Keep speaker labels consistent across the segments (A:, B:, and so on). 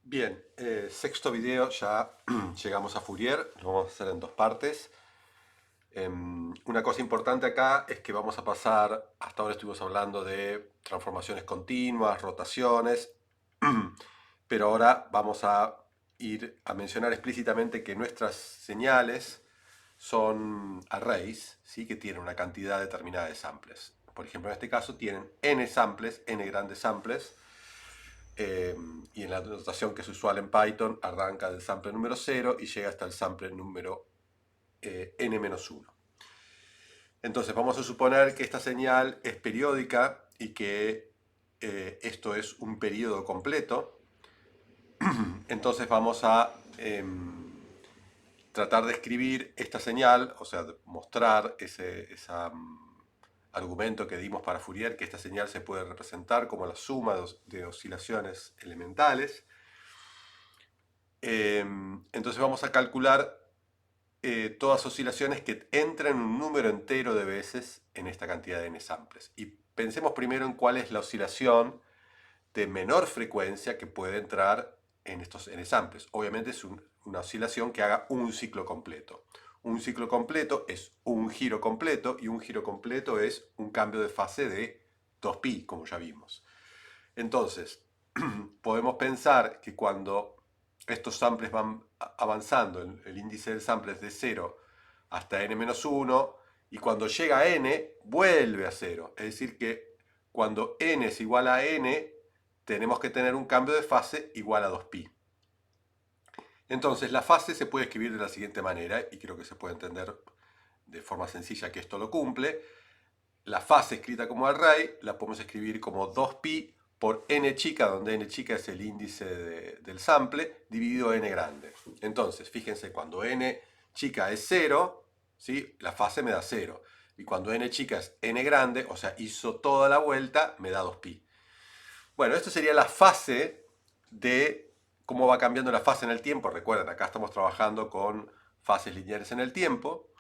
A: Bien, sexto video, ya llegamos a Fourier, lo vamos a hacer en dos partes. Una cosa importante acá es que vamos a pasar, hasta ahora estuvimos hablando de transformaciones continuas, rotaciones, pero ahora vamos a ir a mencionar explícitamente que nuestras señales son arrays, ¿sí? Que tienen una cantidad determinada de samples. Por ejemplo, en este caso tienen n samples, n grandes samples, y en la notación que es usual en Python arranca del sample número 0 y llega hasta el sample número n-1. Entonces vamos a suponer que esta señal es periódica y que esto es un periodo completo. Entonces vamos a tratar de escribir esta señal, o sea, mostrar ese argumento que dimos para Fourier, que esta señal se puede representar como la suma de oscilaciones elementales. Entonces vamos a calcular todas oscilaciones que entren un número entero de veces en esta cantidad de n samples. Y pensemos primero en cuál es la oscilación de menor frecuencia que puede entrar en estos n samples. Obviamente es una oscilación que haga un ciclo completo. Un ciclo completo es un giro completo y un giro completo es un cambio de fase de 2pi, como ya vimos. Entonces, podemos pensar que cuando estos samples van avanzando, el índice del sample es de 0 hasta n-1, y cuando llega a n, vuelve a 0. Es decir que cuando n es igual a n, tenemos que tener un cambio de fase igual a 2pi. Entonces, la fase se puede escribir de la siguiente manera, y creo que se puede entender de forma sencilla que esto lo cumple. La fase escrita como array la podemos escribir como 2pi por n chica, donde n chica es el índice del sample, dividido n grande. Entonces, fíjense, cuando n chica es 0, ¿sí? La fase me da 0. Y cuando n chica es n grande, o sea, hizo toda la vuelta, me da 2pi. Bueno, esto sería la fase de cómo va cambiando la fase en el tiempo. Recuerden, acá estamos trabajando con fases lineales en el tiempo.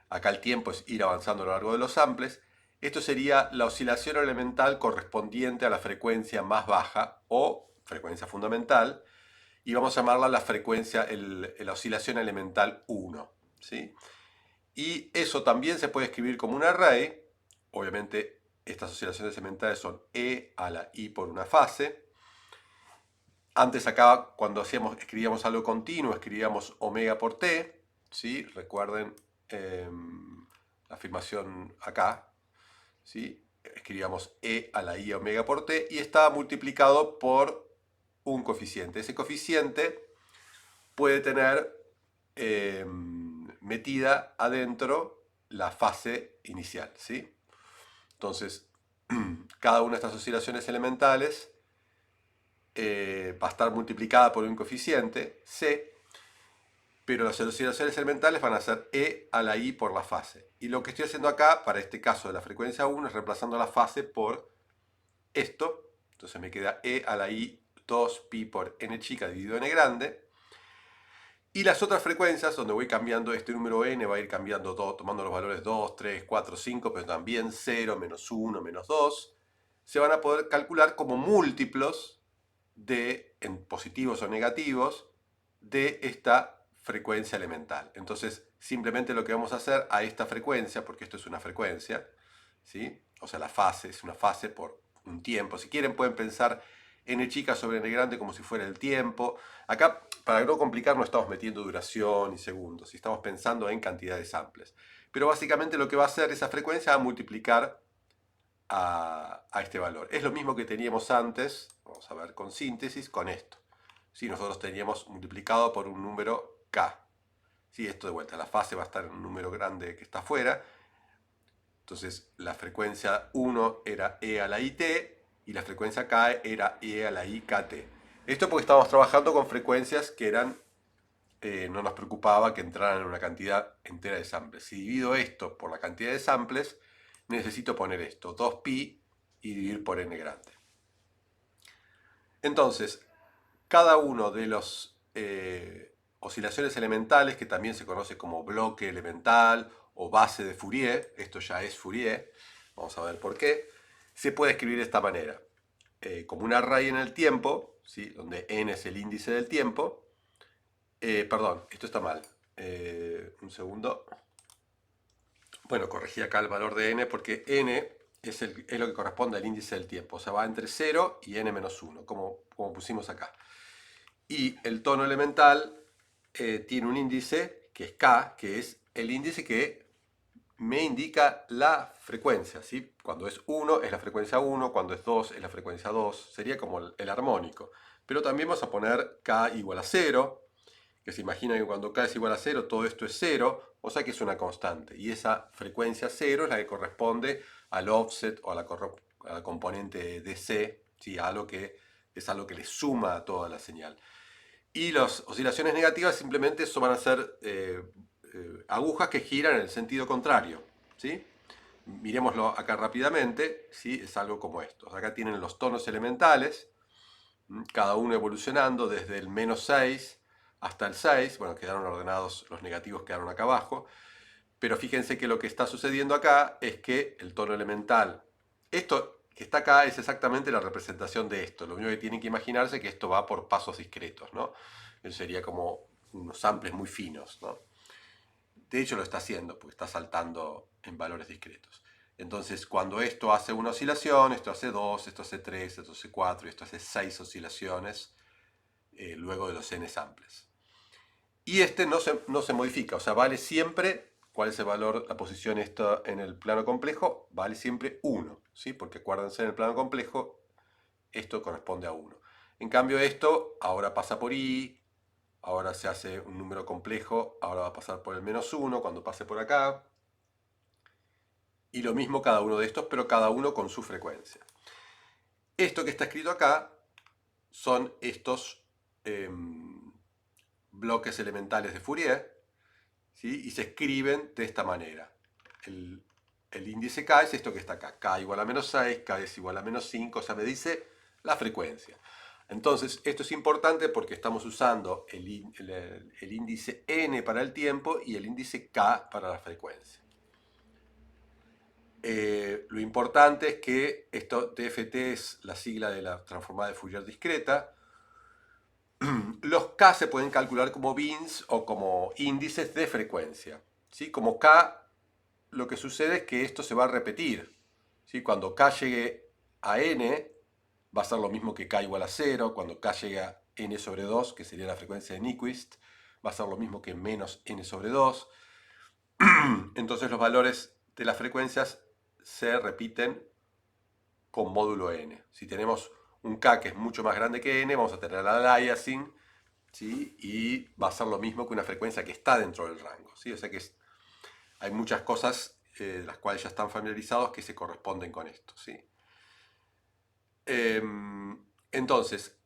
A: Acá el tiempo es ir avanzando a lo largo de los samples. Esto sería la oscilación elemental correspondiente a la frecuencia más baja o frecuencia fundamental, y vamos a llamarla la frecuencia, la oscilación elemental 1. ¿Sí? Y eso también se puede escribir como un array. Obviamente estas oscilaciones elementales son e a la i por una fase. Antes acá, cuando escribíamos algo continuo, escribíamos omega por t. ¿Sí? Recuerden la afirmación acá. ¿Sí? Escribíamos e a la i omega por t y está multiplicado por un coeficiente. Ese coeficiente puede tener metida adentro la fase inicial. ¿Sí? Entonces, cada una de estas oscilaciones elementales va a estar multiplicada por un coeficiente, c, pero las oscilaciones elementales van a ser e a la i por la fase. Y lo que estoy haciendo acá, para este caso de la frecuencia 1, es reemplazando la fase por esto. Entonces me queda e a la i 2pi por n chica dividido n grande. Y las otras frecuencias, donde voy cambiando este número n, va a ir cambiando todo, tomando los valores 2, 3, 4, 5, pero también 0, menos 1, menos 2, se van a poder calcular como múltiplos en positivos o negativos, de esta frecuencia elemental. Entonces, simplemente lo que vamos a hacer a esta frecuencia, porque esto es una frecuencia, ¿sí? O sea, la fase es una fase por un tiempo. Si quieren, pueden pensar n chica sobre n grande como si fuera el tiempo. Acá, para no complicar, no estamos metiendo duración y segundos, y estamos pensando en cantidad de samples. Pero básicamente lo que va a hacer esa frecuencia va a multiplicar a este valor. Es lo mismo que teníamos antes, vamos a ver con síntesis, con esto. Si nosotros teníamos multiplicado por un número k. Si esto de vuelta, la fase va a estar en un número grande que está afuera. Entonces la frecuencia 1 era e a la it y la frecuencia k era e a la i kt. Esto porque estamos trabajando con frecuencias que eran, no nos preocupaba que entraran en una cantidad entera de samples. Si divido esto por la cantidad de samples, necesito poner esto, 2pi, y dividir por n grande. Entonces, cada uno de los oscilaciones elementales, que también se conoce como bloque elemental o base de Fourier, esto ya es Fourier, vamos a ver por qué, se puede escribir de esta manera. Como un array en el tiempo, ¿sí? Donde n es el índice del tiempo. Perdón, esto está mal. Un segundo. Bueno, corregí acá el valor de n porque n es lo que corresponde al índice del tiempo. O sea, va entre 0 y n menos 1, como pusimos acá. Y el tono elemental tiene un índice que es k, que es el índice que me indica la frecuencia, ¿sí? Cuando es 1 es la frecuencia 1, cuando es 2 es la frecuencia 2, sería como el armónico. Pero también vamos a poner k igual a 0, que se imagina que cuando k es igual a 0 todo esto es 0, o sea que es una constante. Y esa frecuencia 0 es la que corresponde al offset o a la componente DC, ¿sí? A algo que es algo que le suma a toda la señal. Y las oscilaciones negativas simplemente eso van a ser agujas que giran en el sentido contrario, ¿sí? Miremoslo acá rápidamente, ¿sí? Es algo como esto. Acá tienen los tonos elementales, cada uno evolucionando desde el menos 6 hasta el 6. Bueno, quedaron ordenados, los negativos quedaron acá abajo. Pero fíjense que lo que está sucediendo acá es que el tono elemental, esto que está acá es exactamente la representación de esto. Lo único que tienen que imaginarse es que esto va por pasos discretos, ¿no? Eso sería como unos samples muy finos, ¿no? De hecho lo está haciendo, porque está saltando en valores discretos. Entonces, cuando esto hace una oscilación, esto hace 2, esto hace 3, esto hace 4, esto hace 6 oscilaciones luego de los n samples. Y este no se modifica, o sea, vale siempre, ¿cuál es el valor, la posición esta en el plano complejo? Vale siempre 1, ¿sí? Porque acuérdense, en el plano complejo esto corresponde a 1. En cambio esto ahora pasa por i, ahora se hace un número complejo, ahora va a pasar por el menos 1 cuando pase por acá. Y lo mismo cada uno de estos, pero cada uno con su frecuencia. Esto que está escrito acá son estos bloques elementales de Fourier, ¿sí? Y se escriben de esta manera. El índice K es esto que está acá. K igual a menos 6, K es igual a menos 5, o sea, me dice la frecuencia. Entonces, esto es importante porque estamos usando el índice n para el tiempo y el índice K para la frecuencia. Lo importante es que esto DFT es la sigla de la transformada de Fourier discreta. Los K se pueden calcular como bins o como índices de frecuencia, ¿sí? Como K, lo que sucede es que esto se va a repetir, ¿sí? Cuando K llegue a n, va a ser lo mismo que K igual a 0. Cuando K llegue a n sobre 2, que sería la frecuencia de Nyquist, va a ser lo mismo que menos n sobre 2. Entonces los valores de las frecuencias se repiten con módulo n. Si tenemos un K que es mucho más grande que n, vamos a tener el aliasing, ¿sí? Y va a ser lo mismo que una frecuencia que está dentro del rango, ¿sí? O sea que hay muchas cosas de las cuales ya están familiarizados que se corresponden con esto, ¿sí? Entonces,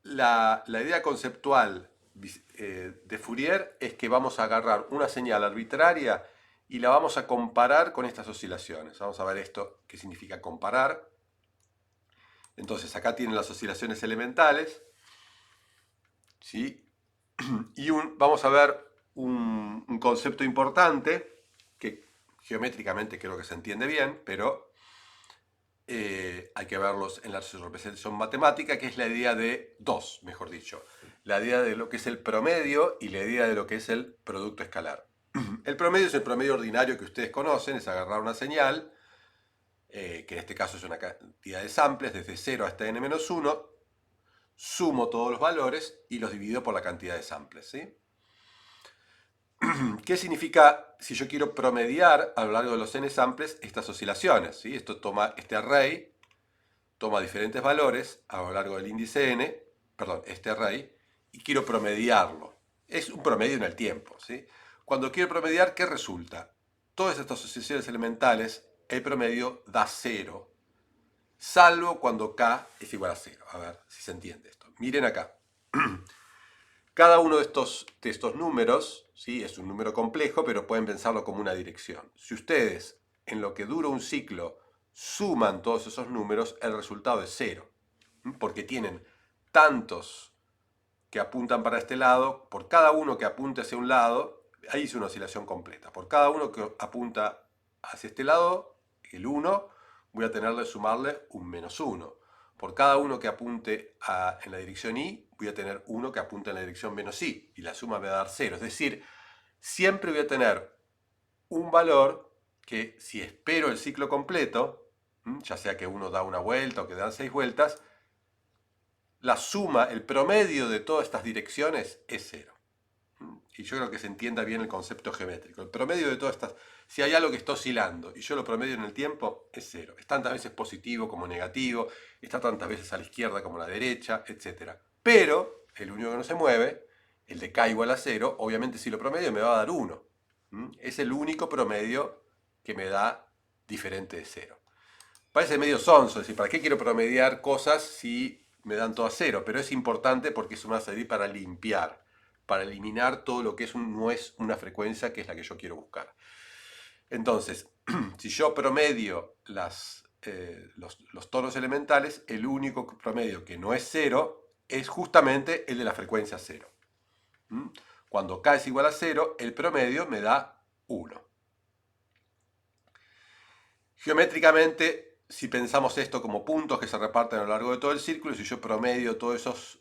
A: la idea conceptual de Fourier es que vamos a agarrar una señal arbitraria y la vamos a comparar con estas oscilaciones. Vamos a ver esto, qué significa comparar. Entonces, acá tienen las oscilaciones elementales, ¿sí? Y vamos a ver un concepto importante que geométricamente creo que se entiende bien, pero hay que verlos en la representación matemática, que es la idea de dos, mejor dicho. La idea de lo que es el promedio y la idea de lo que es el producto escalar. El promedio es el promedio ordinario que ustedes conocen, es agarrar una señal, que en este caso es una cantidad de samples, desde 0 hasta n-1, sumo todos los valores y los divido por la cantidad de samples, ¿sí? ¿Qué significa si yo quiero promediar a lo largo de los n samples estas oscilaciones? ¿Sí? Esto toma este array, toma diferentes valores a lo largo del índice n, perdón, este array, y quiero promediarlo. Es un promedio en el tiempo, ¿sí? Cuando quiero promediar, ¿qué resulta? Todas estas asociaciones elementales, el promedio da 0, salvo cuando k es igual a 0. A ver si se entiende esto. Miren acá. Cada uno de estos números, ¿sí? Es un número complejo, pero pueden pensarlo como una dirección. Si ustedes, en lo que dura un ciclo, suman todos esos números, el resultado es 0. Porque tienen tantos que apuntan para este lado, por cada uno que apunte hacia un lado, ahí es una oscilación completa. Por cada uno que apunta hacia este lado, el 1, voy a tener que sumarle un menos 1. por cada uno que apunte en la dirección y, voy a tener uno que apunte en la dirección menos y la suma me va a dar 0. Es decir, siempre voy a tener un valor que, si espero el ciclo completo, ya sea que uno da una vuelta o que dan 6 vueltas, la suma, el promedio de todas estas direcciones es 0. Y yo creo que se entienda bien el concepto geométrico. El promedio de todas estas, si hay algo que está oscilando y yo lo promedio en el tiempo, es 0. Es tantas veces positivo como negativo, está tantas veces a la izquierda como a la derecha, etc. Pero el único que no se mueve, el de k igual a 0, obviamente si lo promedio me va a dar 1. Es el único promedio que me da diferente de 0. Parece medio sonso, es decir, ¿para qué quiero promediar cosas si me dan todas 0? Pero es importante porque eso me va a servir para limpiar, para eliminar todo lo que no es una frecuencia, que es la que yo quiero buscar. Entonces, si yo promedio los tonos elementales, el único promedio que no es 0 es justamente el de la frecuencia 0. Cuando k es igual a 0, el promedio me da 1. Geométricamente, si pensamos esto como puntos que se reparten a lo largo de todo el círculo, si yo promedio todos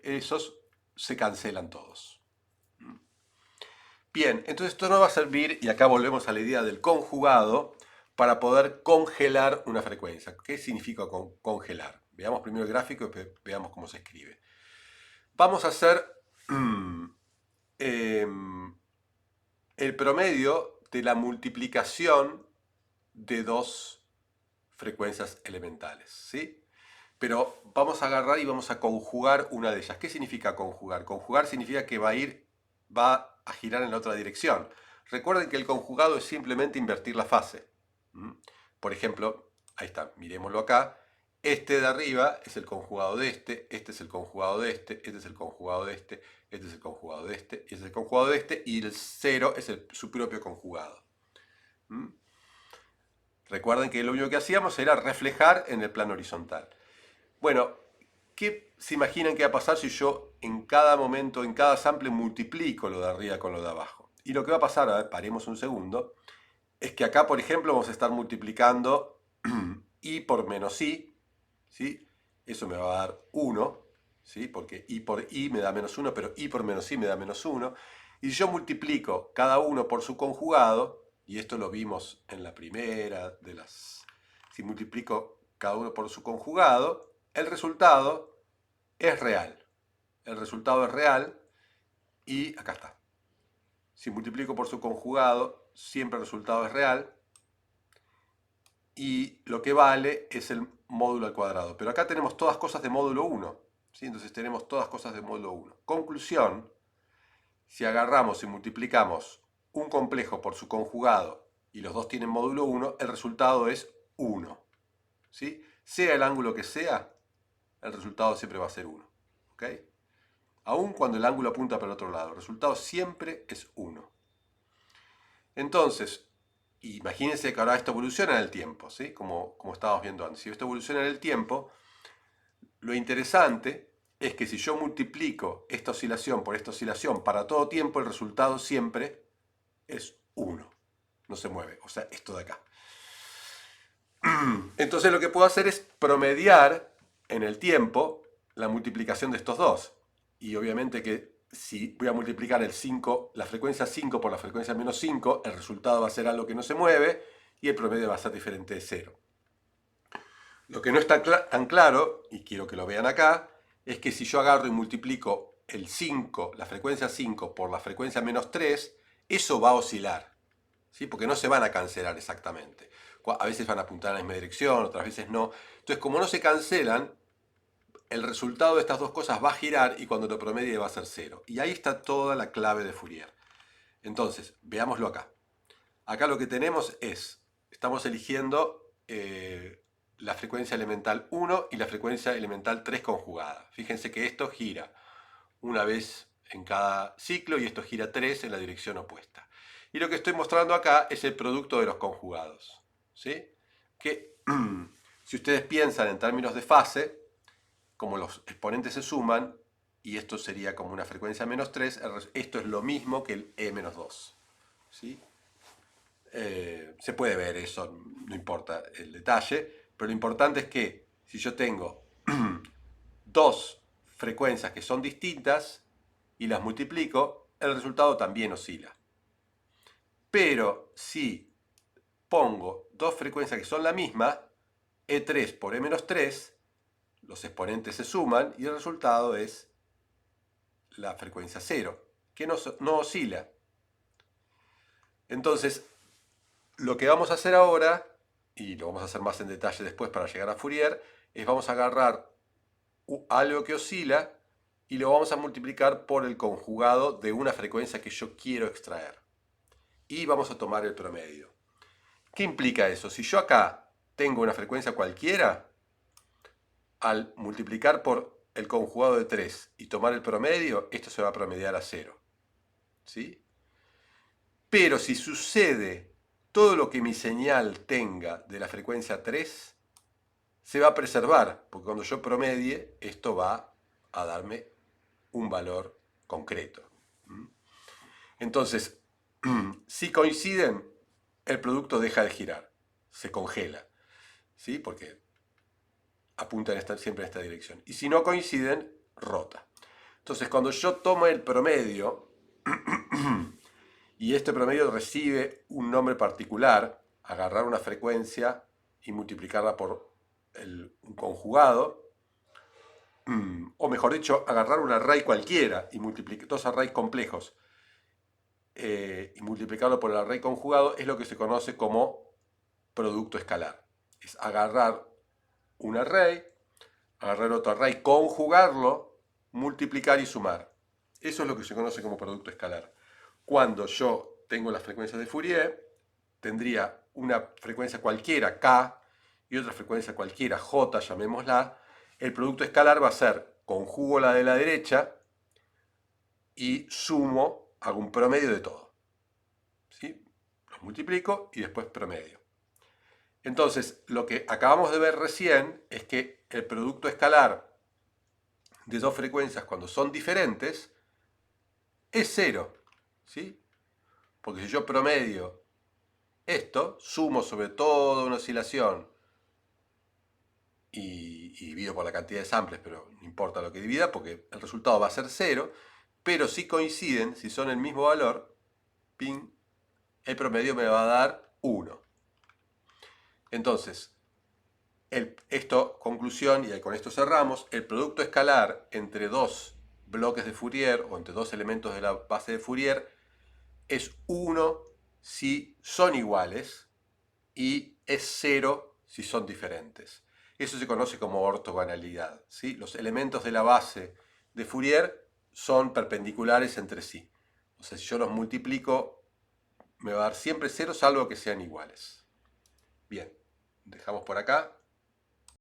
A: esos se cancelan todos. Bien, entonces esto nos va a servir, y acá volvemos a la idea del conjugado, para poder congelar una frecuencia. ¿Qué significa congelar? Veamos primero el gráfico y veamos cómo se escribe. Vamos a hacer el promedio de la multiplicación de dos frecuencias elementales, ¿sí? Pero vamos a agarrar y vamos a conjugar una de ellas. ¿Qué significa conjugar? Conjugar significa que va a girar en la otra dirección. Recuerden que el conjugado es simplemente invertir la fase. Por ejemplo, ahí está, miremoslo acá. Este de arriba es el conjugado de este es el conjugado de este es el conjugado de este es el conjugado de este, este es el conjugado de este, y el 0 es su propio conjugado. Recuerden que lo único que hacíamos era reflejar en el plano horizontal. Bueno, ¿qué se imaginan que va a pasar si yo en cada momento, en cada sample, multiplico lo de arriba con lo de abajo? Y lo que va a pasar, a ver, paremos un segundo, es que acá, por ejemplo, vamos a estar multiplicando i por menos i, ¿sí? Eso me va a dar 1, ¿sí? Porque i por i me da menos 1, pero i por menos i me da menos 1. Y si yo multiplico cada uno por su conjugado, y esto lo vimos en la primera de las... Si multiplico cada uno por su conjugado, el resultado es real. El resultado es real y acá está. Si multiplico por su conjugado, siempre el resultado es real. Y lo que vale es el módulo al cuadrado. Pero acá tenemos todas cosas de módulo 1. ¿Sí? Entonces tenemos todas cosas de módulo 1. Conclusión, si agarramos y multiplicamos un complejo por su conjugado y los dos tienen módulo 1, el resultado es 1. ¿Sí? Sea el ángulo que sea, el resultado siempre va a ser 1. ¿Ok? Aun cuando el ángulo apunta para el otro lado, el resultado siempre es 1. Entonces, imagínense que ahora esto evoluciona en el tiempo, ¿sí? Como estábamos viendo antes. Si esto evoluciona en el tiempo, lo interesante es que si yo multiplico esta oscilación por esta oscilación para todo tiempo, el resultado siempre es 1. No se mueve, o sea, esto de acá. Entonces lo que puedo hacer es promediar en el tiempo la multiplicación de estos dos. Y obviamente que si voy a multiplicar la frecuencia 5 por la frecuencia menos 5, el resultado va a ser algo que no se mueve y el promedio va a ser diferente de 0. Lo que no está tan claro, y quiero que lo vean acá, es que si yo agarro y multiplico el 5, la frecuencia 5 por la frecuencia menos 3, eso va a oscilar, ¿sí? Porque no se van a cancelar exactamente. A veces van a apuntar a la misma dirección, otras veces no. Entonces, como no se cancelan, el resultado de estas dos cosas va a girar y cuando lo promedie va a ser 0. Y ahí está toda la clave de Fourier. Entonces, veámoslo acá. Acá lo que tenemos es, estamos eligiendo la frecuencia elemental 1 y la frecuencia elemental 3 conjugada. Fíjense que esto gira una vez en cada ciclo y esto gira 3 en la dirección opuesta. Y lo que estoy mostrando acá es el producto de los conjugados, ¿sí? Que si ustedes piensan en términos de fase, como los exponentes se suman, y esto sería como una frecuencia menos 3, esto es lo mismo que el E menos 2. ¿Sí? Se puede ver eso, no importa el detalle, pero lo importante es que Si yo tengo dos frecuencias que son distintas y las multiplico, el resultado también oscila. Pero si pongo dos frecuencias que son la misma, E3 por E-3, los exponentes se suman y el resultado es la frecuencia 0, que no oscila. Entonces, lo que vamos a hacer ahora, y lo vamos a hacer más en detalle después para llegar a Fourier, es vamos a agarrar algo que oscila y lo vamos a multiplicar por el conjugado de una frecuencia que yo quiero extraer. Y vamos a tomar el promedio. ¿Qué implica eso? Si yo acá tengo una frecuencia cualquiera, al multiplicar por el conjugado de 3 y tomar el promedio, esto se va a promediar a 0. ¿Sí? Pero si sucede todo lo que mi señal tenga de la frecuencia 3, se va a preservar, porque cuando yo promedie, esto va a darme un valor concreto. Entonces, si coinciden, el producto deja de girar, se congela, ¿sí? Porque apuntan siempre en esta dirección. Y si no coinciden, rota. Entonces, cuando yo tomo el promedio, y este promedio recibe un nombre particular, agarrar una frecuencia y multiplicarla por un conjugado, o mejor dicho, agarrar un array cualquiera y multiplicar dos arrays complejos y multiplicarlo por el array conjugado, es lo que se conoce como producto escalar. Es agarrar un array, agarrar otro array, conjugarlo, multiplicar y sumar. Eso es lo que se conoce como producto escalar. Cuando yo tengo las frecuencias de Fourier, tendría una frecuencia cualquiera, K, y otra frecuencia cualquiera, J, llamémosla. El producto escalar va a ser conjugo la de la derecha y sumo, hago un promedio de todo. ¿Sí? Los multiplico y después promedio. Entonces, lo que acabamos de ver recién es que el producto escalar de dos frecuencias cuando son diferentes es 0. ¿Sí? Porque si yo promedio esto, sumo sobre toda una oscilación y divido por la cantidad de samples, pero no importa lo que divida porque el resultado va a ser 0, pero si coinciden, si son el mismo valor, ping, el promedio me va a dar 1. Entonces, conclusión, y con esto cerramos, el producto escalar entre dos bloques de Fourier o entre dos elementos de la base de Fourier es 1 si son iguales y es 0 si son diferentes. Eso se conoce como ortogonalidad, ¿sí? Los elementos de la base de Fourier son perpendiculares entre sí. O sea, si yo los multiplico, me va a dar siempre 0 salvo que sean iguales. Bien, dejamos por acá.